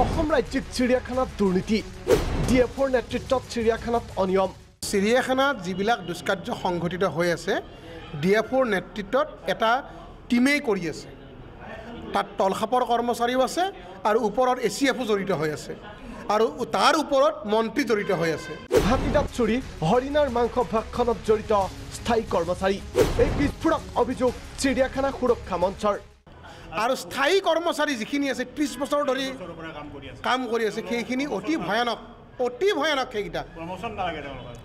অসম ৰাজ্যিক চিৰিয়াখানাত দুৰ্নীতি ডিএফৰ নেতৃত্বত চিৰিয়াখানাত অনিয়ম চিৰিয়াখানাত যিবিলাক দুষ্কাৰ্য সংঘটিত হৈ আছে ডিএফৰ নেতৃত্বত এটা টিমেই কৰি আছে তাত তলখাপৰ কৰ্মচাৰীও আছে আৰু ওপৰত এচিএফও জড়িত হৈ আছে আৰু তাৰ ওপৰত মন্ত্ৰী জড়িত হৈ আছে হাতীদাঁত চুৰি হৰিণাৰ মাংস ভক্ষণত জড়িত স্থায়ী কৰ্মচাৰী এই বিস্ফোৰক অভিযোগ চিৰিয়াখানা সুৰক্ষা মঞ্চৰ আৰু স্থায়ী কৰ্মচাৰী যিখিনি আছে 30 বছৰ ধৰি কাম কৰি আছে সেইখিনি অতি ভয়ানক সেইকেইটা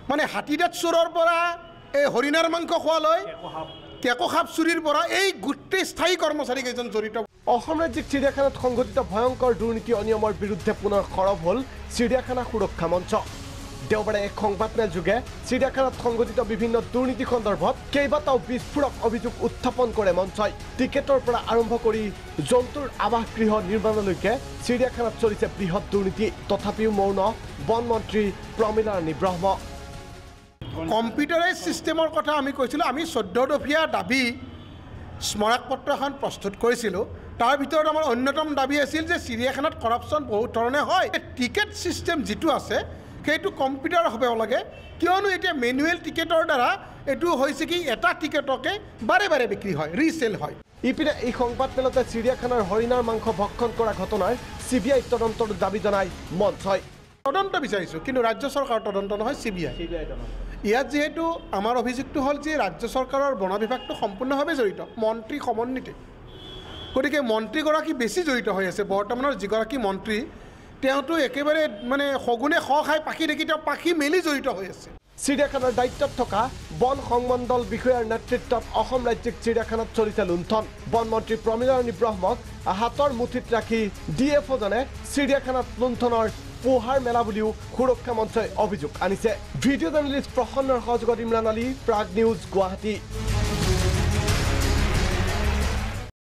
মানে হাতীদাঁত চোৰৰ পৰা এই হৰিণাৰ মাংস খোৱালৈ কেকো সাপ চুৰিৰ পৰা এই গোটেই স্থায়ী কৰ্মচাৰী কেইজন জড়িত অসম ৰাজ্যিক চিৰিয়াখানাত সংঘটিত ভয়ংকৰ দুৰ্নীতি অনিয়মৰ বিৰুদ্ধে পুনৰ সৰব হ'ল চিৰিয়াখানা সুৰক্ষা মঞ্চ দেওবাৰে এক সংবাদমেল যোগে চিৰিয়াখানাত সংঘটিত বিভিন্ন দুৰ্নীতি সন্দৰ্ভত কেইবাটাও বিস্ফোৰক অভিযোগ উত্থাপন কৰে মঞ্চই টিকেটৰ পৰা আৰম্ভ কৰি জন্তুৰ আৱাসগৃহ নিৰ্মাণলৈকে চিৰিয়াখানাত চলিছে বৃহৎ দুৰ্নীতি তথাপিও মৌন বন মন্ত্ৰী প্ৰমীলা ৰাণী ব্ৰহ্ম কম্পিউটাৰাইজ ছিষ্টেমৰ কথা আমি কৈছিলোঁ আমি 14 দফীয়া দাবী স্মাৰকপত্ৰ এখন প্ৰস্তুত কৰিছিলোঁ তাৰ ভিতৰত আমাৰ অন্যতম দাবী আছিল যে চিৰিয়াখানাত কৰাপশ্যন বহুত ধৰণে হয় টিকেট ছিষ্টেম যিটো আছে সেইটো কম্পিউটাৰ হ'ব লাগে কিয়নো এতিয়া মেনুৱেল টিকেটৰ দ্বাৰা এইটো হৈছে কি এটা টিকেটকে বাৰে বাৰে বিক্ৰী হয় ৰিচেল হয় ইপিনে এই সংবাদমেলতে চিৰিয়াখানাৰ হৰিণাৰ মাংস ভক্ষণ কৰা ঘটনাৰ CBI তদন্তৰ দাবী জনায় মঞ্চই তদন্ত বিচাৰিছোঁ কিন্তু ৰাজ্য চৰকাৰৰ তদন্ত নহয় CBI ইয়াত যেহেতু আমাৰ অভিযোগটো হ'ল যে ৰাজ্য চৰকাৰৰ বন বিভাগটো সম্পূৰ্ণভাৱে জড়িত মন্ত্ৰী সমন্বিত গতিকে মন্ত্ৰীগৰাকী বেছি জড়িত হৈ আছে বৰ্তমানৰ যিগৰাকী মন্ত্ৰী তেওঁতো একেবাৰে মানে সগুনে খাই পাখি দেখি তেওঁ পাখি মেলি জড়িত হৈ আছে চিৰিয়াখানাৰ দায়িত্বত থকা বন সংমণ্ডল বিষয়াৰ নেতৃত্বত অসম ৰাজ্যিক চিৰিয়াখানাত চলিছে লুণ্ঠন বন মন্ত্ৰী প্ৰমীলা ৰাণী ব্ৰহ্মক হাতৰ মুঠিত ৰাখি ডিএফঅজনে চিৰিয়াখানাত লুণ্ঠনৰ পোহাৰ মেলা বুলিও সুৰক্ষা মঞ্চই অভিযোগ আনিছে ভিডিঅ' জাৰ্নেলিষ্ট প্ৰসন্নৰ সহযোগত ইমৰান আলী প্ৰাগ নিউজ গুৱাহাটী